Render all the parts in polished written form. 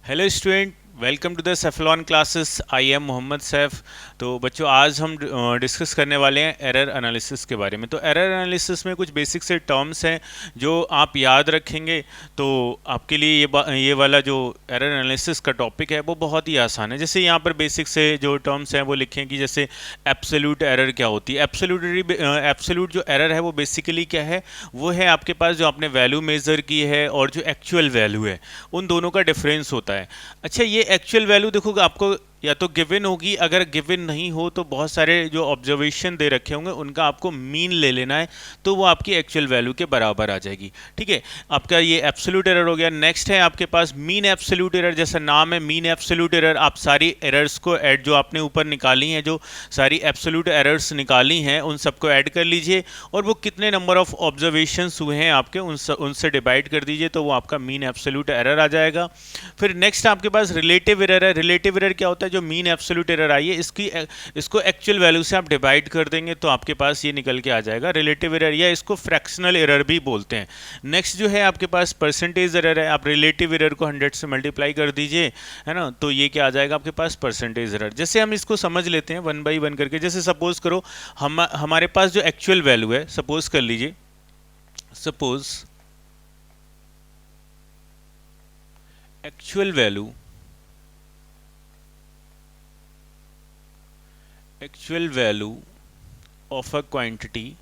Hello student, welcome to the सेफलॉन क्लासेस। I am Mohammad Saif. तो बच्चों, आज हम डिस्कस करने वाले हैं एरर एनालिसिस के बारे में। तो एरर एनालिसिस में कुछ बेसिक से टर्म्स हैं जो आप याद रखेंगे तो आपके लिए ये वाला जो एरर एनालिसिस का टॉपिक है वो बहुत ही आसान है। जैसे यहाँ पर बेसिक से जो टर्म्स हैं वो लिखें कि जैसे एब्सोल्यूट एरर क्या होती है। एब्सोल्यूट जो एरर है वो बेसिकली क्या है, वो है आपके पास जो आपने वैल्यू मेज़र की है और जो एक्चुअल वैल्यू है उन दोनों का डिफरेंस होता है। अच्छा, ये एक्चुअल वैल्यू देखो आपको या तो गिवन होगी, अगर गिवन नहीं हो तो बहुत सारे जो ऑब्जर्वेशन दे रखे होंगे उनका आपको मीन ले लेना है, तो वो आपकी एक्चुअल वैल्यू के बराबर आ जाएगी। ठीक है, आपका ये एब्सोल्यूट एरर हो गया। नेक्स्ट है आपके पास मीन एब्सोल्यूट एरर। जैसा नाम है मीन एब्सोल्यूट एरर, आप सारी एरर्स को ऐड जो आपने ऊपर निकाली हैं, जो सारी एब्सोल्यूट एरर्स निकाली हैं उन सबको ऐड कर लीजिए और वो कितने नंबर ऑफ ऑब्जर्वेशंस हुए हैं आपके उनसे डिवाइड कर दीजिए, तो वो आपका मीन एब्सोल्यूट एरर आ जाएगा। फिर नेक्स्ट आपके पास रिलेटिव एरर है। रिलेटिव एरर क्या होता है, जो मीन एब्सोल्यूट एरर आई है इसको एक्चुअल वैल्यू से आप डिवाइड कर देंगे तो आपके पास ये निकल के आ जाएगा रिलेटिव एरर, या इसको फ्रैक्शनल एरर भी बोलते हैं। नेक्स्ट जो है आपके पास परसेंटेज एरर है। आप रिलेटिव एरर को 100 से मल्टीप्लाई कर दीजिए, है ना, तो ये क्या आ जाएगा आपके पास परसेंटेज एरर। जैसे हम इसको समझ लेते हैं वन बाई वन करके। जैसे सपोज करो हमारे पास जो एक्चुअल वैल्यू है, सपोज कर लीजिए, suppose actual value actual value of a quantity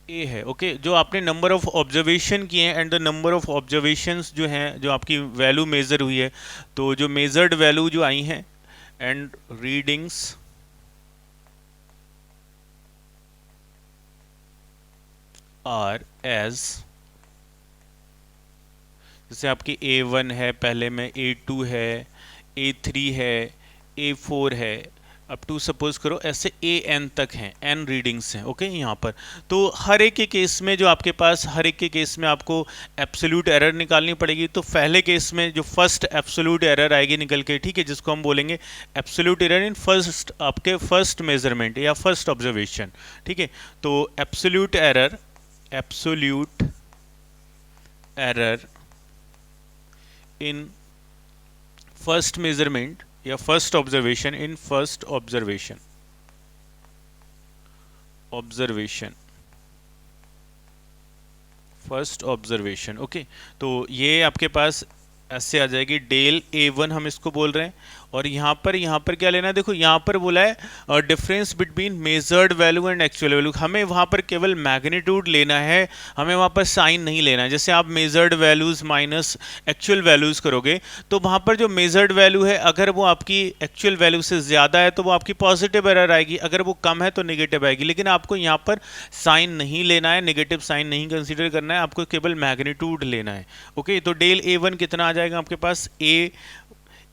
ए है। ओके, जो आपने नंबर ऑफ ऑब्जर्वेशन किए हैं and the number of observations जो हैं, जो आपकी वैल्यू मेजर हुई है, तो जो मेजर्ड वैल्यू जो आई हैं एंड रीडिंग्स आर एज, जैसे आपकी A1 है, पहले में A2 है, A3 है, A4 है, अप टू सपोज करो ऐसे AN तक हैं, N रीडिंग्स हैं। ओके, यहाँ पर तो हर एक के केस में जो आपके पास हर एक के केस में आपको एब्सोल्यूट एरर निकालनी पड़ेगी। तो पहले केस में जो फर्स्ट एब्सोल्यूट एरर आएगी निकल के, ठीक है, जिसको हम बोलेंगे एब्सोल्यूट एरर इन फर्स्ट, आपके फर्स्ट मेजरमेंट या फर्स्ट ऑब्जर्वेशन। ठीक है, तो absolute error in first measurement या first observation in first observation. Okay, तो ये आपके पास ऐसे आ जाएगी डेल A1 हम इसको बोल रहे हैं। और यहाँ पर क्या लेना है, देखो यहाँ पर बोला है difference between measured value and actual value. हमें वहाँ पर केवल मैग्नीट्यूड लेना है, हमें वहाँ पर साइन नहीं लेना है। जैसे आप measured values minus actual values करोगे तो वहाँ पर जो मेजर्ड वैल्यू है अगर वो आपकी एक्चुअल वैल्यू से ज़्यादा है तो वो आपकी पॉजिटिव एरर आएगी, अगर वो कम है तो नेगेटिव आएगी। लेकिन आपको यहाँ पर साइन नहीं लेना है, नेगेटिव साइन नहीं कंसिडर करना है, आपको केवल मैग्नीट्यूड लेना है। ओके, तो डेल A1 कितना आ जाएगा आपके पास,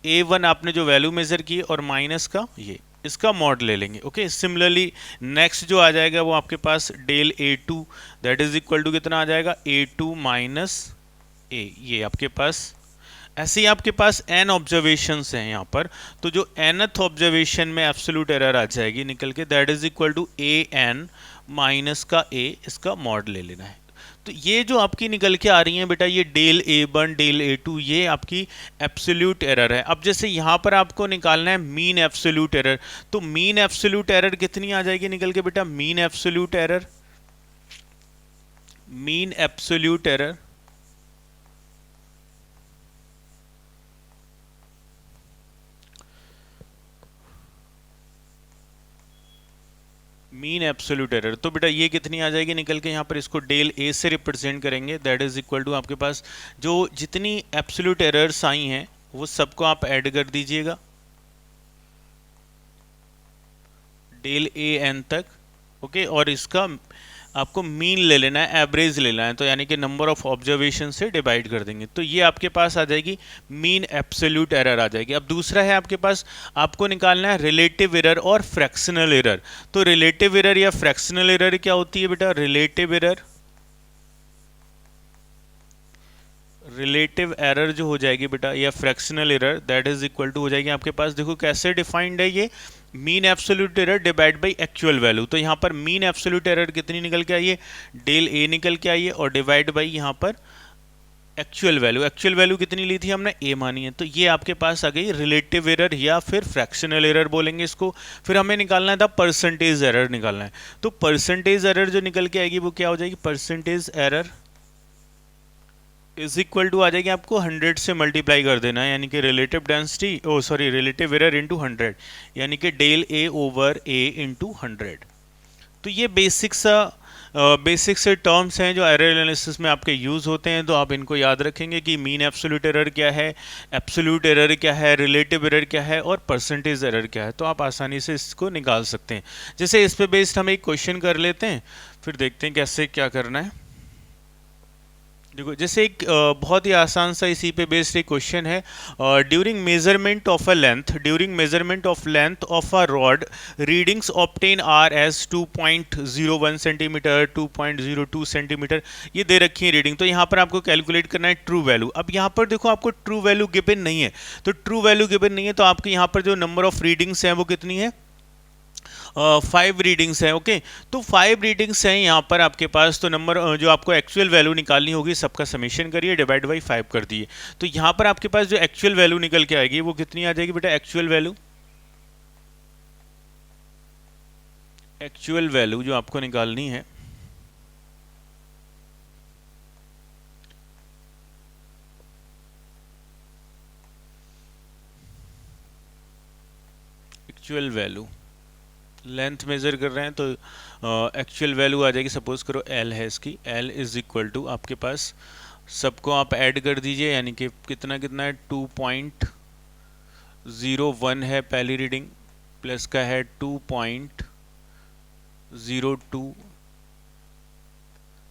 A1 आपने जो वैल्यू मेजर की और माइनस का ये इसका मॉड ले लेंगे। ओके, सिमिलरली नेक्स्ट जो आ जाएगा वो आपके पास del A2 that is equal to कितना आ जाएगा, A2 माइनस A। ये आपके पास ऐसे ही आपके पास n ऑब्जर्वेशंस हैं यहाँ पर, तो जो nth ऑब्जर्वेशन में एब्सोल्यूट एरर आ जाएगी निकल के, that is equal to AN minus का A, इसका मॉड ले लेना है। तो ये जो आपकी निकल के आ रही हैं बेटा, ये डेल A1 डेल A2 ये आपकी एब्सोल्यूट एरर है। अब जैसे यहाँ पर आपको निकालना है मीन एब्सोल्यूट एरर, तो मीन एब्सोल्यूट एरर कितनी आ जाएगी निकल के बेटा, mean absolute error mean absolute error, तो बेटा ये कितनी आ जाएगी निकल के, यहाँ पर इसको डेल A से रिप्रेजेंट करेंगे, दैट इज इक्वल टू आपके पास जो जितनी एब्सोल्यूट एरर्स आई हैं वो सबको आप ऐड कर दीजिएगा डेल AN तक। ओके, और इसका आपको मीन ले लेना है, एवरेज ले लेना है, तो यानी कि नंबर ऑफ ऑब्जर्वेशन से डिवाइड कर देंगे, तो ये आपके पास आ जाएगी मीन एब्सोल्यूट एरर आ जाएगी। अब दूसरा है आपके पास, आपको निकालना है रिलेटिव एरर और फ्रैक्शनल एरर। तो रिलेटिव एरर या फ्रैक्शनल एरर क्या होती है बेटा, रिलेटिव एरर जो हो जाएगी बेटा या fractional error that is equal to हो जाएगी आपके पास, देखो कैसे डिफाइंड है ये, mean absolute error divide by actual value. तो यहाँ पर मीन एब्सोल्यूट एरर कितनी निकल के आई है, डेल ए निकल के आई है, और डिवाइड बाई यहाँ पर एक्चुअल वैल्यू कितनी ली थी हमने, ए मानी है। तो ये आपके पास आ गई रिलेटिव एरर या फिर फ्रैक्शनल एरर बोलेंगे इसको। फिर हमें निकालना था परसेंटेज एरर निकालना है। तो परसेंटेज एरर जो निकल के आएगी वो क्या हो जाएगी, percentage error is equal to आ जाएगी, आपको 100 से मल्टीप्लाई कर देना है, यानी कि रिलेटिव डेंसिटी, ओ सॉरी रिलेटिव एरर इंटू 100, यानी कि del A over A into 100। तो ये बेसिक से टर्म्स हैं जो एरर एनालिसिस में आपके यूज़ होते हैं। तो आप इनको याद रखेंगे कि मीन एब्सोल्यूट एरर क्या है, एब्सोल्यूट एरर क्या है, रिलेटिव एरर क्या है, और परसेंटेज एरर क्या है। तो आप आसानी से इसको निकाल सकते हैं। जैसे इस पे बेस्ड हम एक क्वेश्चन कर लेते हैं, फिर देखते हैं कैसे क्या करना है। देखो जैसे एक बहुत ही आसान सा इसी पे बेस्ड एक क्वेश्चन है। During measurement of length of a rod, readings obtain are as 2.01 centimetre, 2.02 centimetre, ये दे रखी है रीडिंग। तो यहाँ पर आपको कैलकुलेट करना है ट्रू वैल्यू। अब यहाँ पर देखो आपको ट्रू वैल्यू गिवन नहीं है, तो ट्रू वैल्यू गिवन नहीं है तो आपके यहाँ पर जो नंबर ऑफ रीडिंग्स हैं वो कितनी है, 5 रीडिंग्स हैं। ओके, तो 5 रीडिंग्स हैं यहाँ पर आपके पास। तो नंबर जो आपको एक्चुअल वैल्यू निकालनी होगी, सबका समेशन करिए, डिवाइड बाई 5 कर दिए। तो यहाँ पर आपके पास जो एक्चुअल वैल्यू निकल के आएगी वो कितनी आ जाएगी बेटा, एक्चुअल वैल्यू जो आपको निकालनी है, एक्चुअल वैल्यू लेंथ मेजर कर रहे हैं तो एक्चुअल वैल्यू आ जाएगी, सपोज करो एल है इसकी, एल इज इक्वल टू आपके पास सबको आप ऐड कर दीजिए, यानी कि कितना कितना है, 2.01 है पहली रीडिंग, प्लस का है 2.02,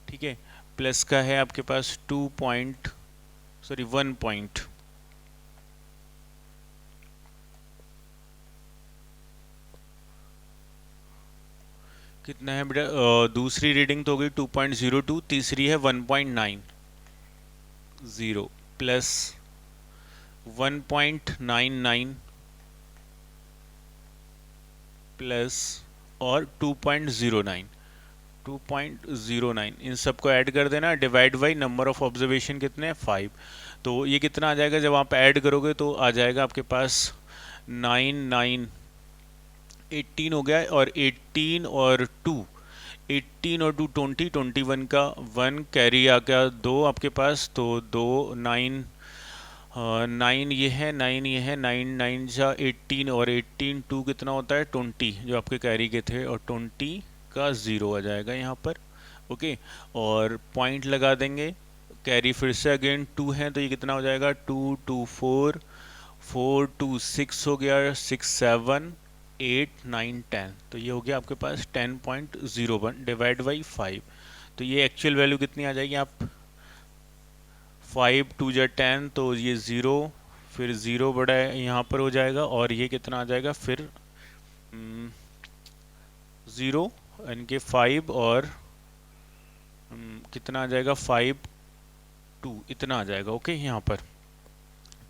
ठीक है, प्लस का है आपके पास 1 पॉइंट, कितना है बेटा, दूसरी रीडिंग तो हो गई 2.02, तीसरी है 1.90 प्लस 1.99 प्लस और 2.09 इन सबको ऐड कर देना, divide by number of observation कितने हैं, 5। तो ये कितना आ जाएगा, जब आप ऐड करोगे तो आ जाएगा आपके पास 18 हो गया है, और 18 और 2 20, 21 का 1 कैरी आ गया 2 आपके पास, तो 2 9 9 ये है, 9 ये है, 9 9 जा 18, और 18 2 कितना होता है 20 जो आपके कैरी के थे, और 20 का 0 आ जाएगा यहाँ पर। ओके, और पॉइंट लगा देंगे, कैरी फिर से अगेन 2 है, तो ये कितना हो जाएगा, 2 2 4 4 2 6 हो गया, 6 7 8 9 10, तो ये हो गया आपके पास 10.01 डिवाइड बाई 5। तो ये एक्चुअल वैल्यू कितनी आ जाएगी, आप 5 2 जा 10, तो ये 0, फिर 0 बड़ा है यहाँ पर हो जाएगा, और ये कितना आ जाएगा फिर 0, यानी कि 5, और कितना आ जाएगा 5 2 इतना आ जाएगा। ओके, यहाँ पर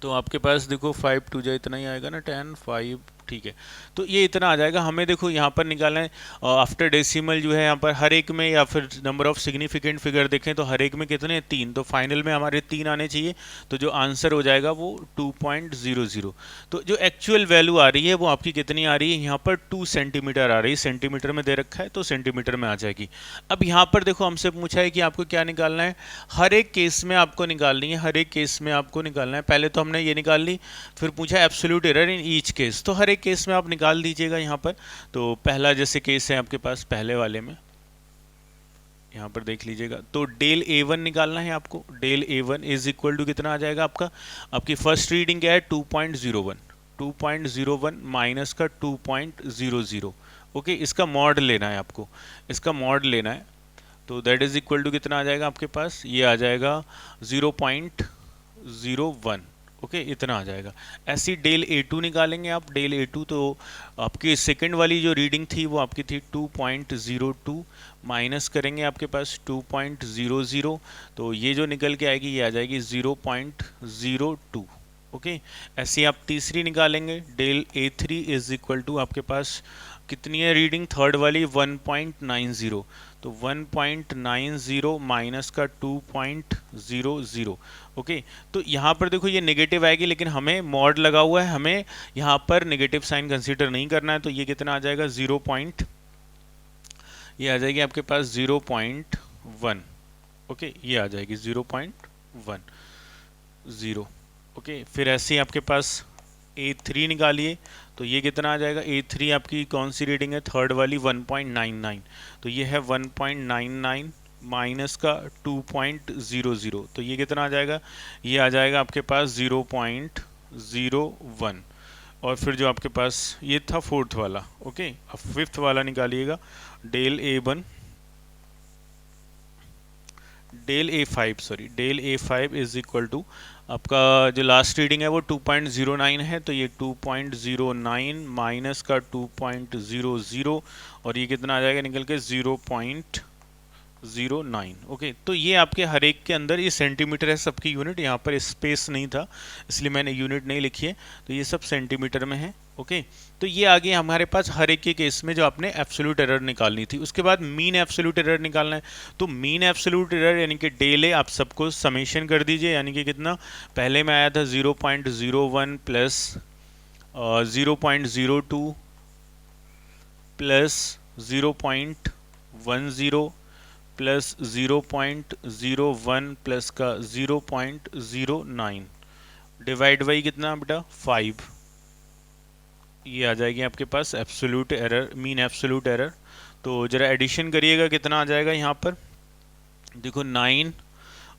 तो आपके पास देखो 5 2 जा इतना ही आएगा ना, 10 5, ठीक है। तो ये इतना आ जाएगा। हमें देखो यहाँ पर निकालना है आफ्टर डेसिमल जो है यहाँ पर हर एक में, या फिर नंबर ऑफ सिग्निफिकेंट फिगर देखें तो हर एक में कितने 3, तो फाइनल में हमारे 3 आने चाहिए। तो जो आंसर हो जाएगा वो 2.00। तो जो एक्चुअल वैल्यू आ रही है वो आपकी कितनी आ रही है, यहाँ पर 2 सेंटीमीटर आ रही है, सेंटीमीटर में दे रखा है तो सेंटीमीटर में आ जाएगी। अब यहाँ पर देखो हमसे पूछा है कि आपको क्या निकालना है, हर एक केस में आपको निकालनी है, हर एक केस में आपको निकालना है। पहले तो हमने ये निकाल ली, फिर पूछा absolute error in each case, तो हर एक केस में आप निकाल दीजिएगा यहाँ पर। तो पहला जैसे केस है आपके पास, पहले वाले में यहाँ पर देख लीजिएगा, तो डेल A1 निकालना है आपको। Del A1 is equal to कितना आ जाएगा आपका, आपकी फर्स्ट रीडिंग क्या है 2.01, 2.01 माइनस का 2.00। ओके, इसका मॉड लेना है आपको, इसका मॉड लेना है। तो दैट इज इक्वल टू कितना आ जाएगा आपके पास, ये आ जाएगा 0.01। ओके, इतना आ जाएगा। ऐसी डेल A2 निकालेंगे आप। डेल A2 तो आपकी सेकंड वाली जो रीडिंग थी वो आपकी थी 2.02, माइनस करेंगे आपके पास 2.00, तो ये जो निकल के आएगी ये आ जाएगी 0.02। ओके। ऐसे ही आप तीसरी निकालेंगे, del A3 is equal to आपके पास कितनी है रीडिंग, थर्ड वाली 1.90, तो 1.90 माइनस का 2.00। ओके, तो यहाँ पर देखो ये नेगेटिव आएगी, लेकिन हमें मॉड लगा हुआ है, हमें यहाँ पर नेगेटिव साइन कंसीडर नहीं करना है, तो ये कितना आ जाएगा, ये आ जाएगी आपके पास 0.1। ओके, ये आ जाएगी 0.10। ओके, फिर ऐसे ही आपके पास A3 निकालिए, तो ये कितना आ जाएगा, A3 आपकी कौन सी रीडिंग है, थर्ड वाली 1.99, तो ये है 1.99 माइनस का 2.00, तो ये कितना आ जाएगा, ये आ जाएगा आपके पास 0.01। और फिर जो आपके पास ये था फोर्थ वाला। ओके, अब फिफ्थ वाला निकालिएगा, del A5 is equal to आपका जो लास्ट रीडिंग है वो 2.09 है, तो ये 2.09 माइनस का 2.00, और ये कितना आ जाएगा निकल के 0.09। ओके, तो ये आपके हर एक के अंदर ये सेंटीमीटर है सबकी यूनिट, यहाँ पर स्पेस नहीं था इसलिए मैंने यूनिट नहीं लिखी है, तो ये सब सेंटीमीटर में है। ओके, तो ये आ गया हमारे पास हर एक के केस में जो आपने एब्सोल्यूट एरर निकालनी थी। उसके बाद मीन एब्सोल्यूट एरर निकालना है, तो मीन एब्सोल्यूट एरर यानी कि डेल ए आप सबको समेशन कर दीजिए, यानी कि कितना, पहले में आया था 0.01 प्लस 0.02 प्लस 0.10 प्लस 0.01 प्लस का 0.09 डिवाइड बाई कितना बेटा 5, ये आ जाएगी आपके पास absolute error, mean absolute error. तो जरा एडिशन करिएगा, कितना आ जाएगा यहाँ पर, देखो 9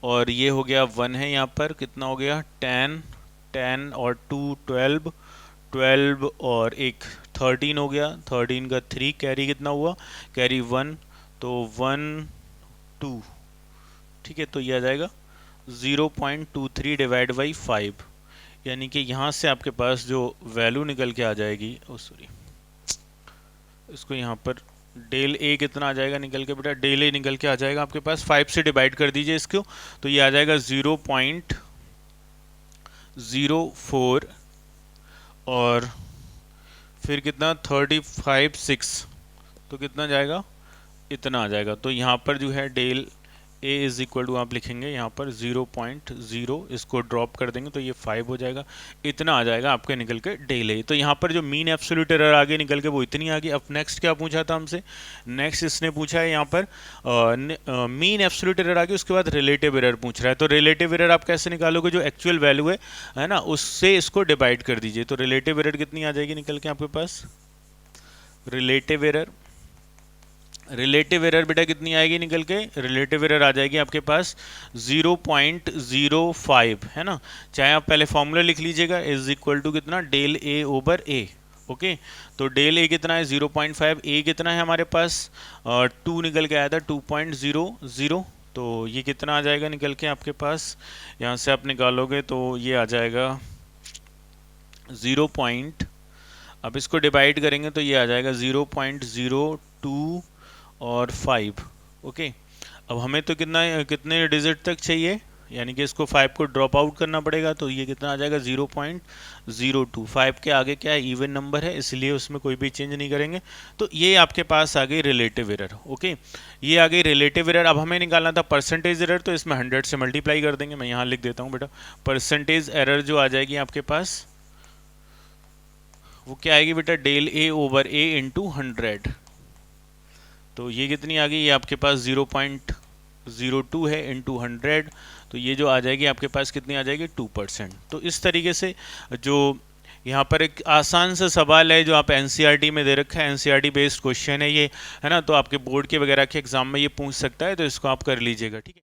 और ये हो गया 1 है, यहाँ पर कितना हो गया 10 और 2 12 और एक 13 हो गया, 13 का 3 कैरी कितना हुआ, कैरी 1, तो 1 2, ठीक है, तो ये आ जाएगा 0.23 डिवाइड बाई 5, यानी कि यहाँ से आपके पास जो वैल्यू निकल के आ जाएगी, सॉरी इसको यहाँ पर डेल ए कितना आ जाएगा निकल के बेटा, डेल ए निकल के आ जाएगा आपके पास 5 से डिवाइड कर दीजिए इसको, तो ये आ जाएगा 0.04 और फिर कितना 35.6, तो कितना जाएगा, इतना आ जाएगा। तो यहाँ पर जो है del A is equal to आप लिखेंगे यहाँ पर 0.0, इसको ड्रॉप कर देंगे तो ये 5 हो जाएगा, इतना आ जाएगा आपके निकल के डेल ए। तो यहाँ पर जो मीन एब्सोल्यूट एरर आगे निकल के वो इतनी आ गई। अब नेक्स्ट क्या पूछा था हमसे, नेक्स्ट इसने पूछा है यहाँ पर मीन एब्सोल्यूट एरर आ गई, उसके बाद रिलेटिव एरर पूछ रहा है। तो रिलेटिव एरर आप कैसे निकालोगे, जो एक्चुअल वैल्यू है ना, उससे इसको डिवाइड कर दीजिए, तो रिलेटिव एरर कितनी आ जाएगी निकल के आपके पास, रिलेटिव एरर बेटा कितनी आएगी निकल के, रिलेटिव एरर आ जाएगी आपके पास 0.05, है ना, चाहे आप पहले फॉर्मूला लिख लीजिएगा, इज इक्वल टू कितना, del A over A. Okay, तो डेल ए कितना है 0.5, ए कितना है हमारे पास 2 निकल के आया था 2.00, तो ये कितना आ जाएगा निकल के आपके पास, यहाँ से आप निकालोगे तो ये आ जाएगा 0. अब इसको डिवाइड करेंगे तो ये आ जाएगा 0.02 और 5। ओके, अब हमें तो कितने डिजिट तक चाहिए, यानी कि इसको 5 को ड्रॉप आउट करना पड़ेगा, तो ये कितना आ जाएगा 0.02। 5 के आगे क्या है, इवन नंबर है, इसलिए उसमें कोई भी चेंज नहीं करेंगे। तो ये आपके पास आ गई रिलेटिव एरर। ओके, ये आ गई रिलेटिव एरर। अब हमें निकालना था परसेंटेज एरर, तो इसमें 100 से मल्टीप्लाई कर देंगे, मैं यहाँ लिख देता हूँ बेटा, परसेंटेज एरर जो आ जाएगी आपके पास वो क्या आएगी बेटा, del A over A into 100, तो ये कितनी आ गई, ये आपके पास 0.02 है इंटू 100, तो ये जो आ जाएगी आपके पास कितनी आ जाएगी 2%। तो इस तरीके से जो यहाँ पर एक आसान सा सवाल है जो आप एनसीईआरटी में दे रखा है, एनसीईआरटी बेस्ड क्वेश्चन है ये, है ना, तो आपके बोर्ड के वगैरह के एग्जाम में ये पूछ सकता है, तो इसको आप कर लीजिएगा, ठीक है।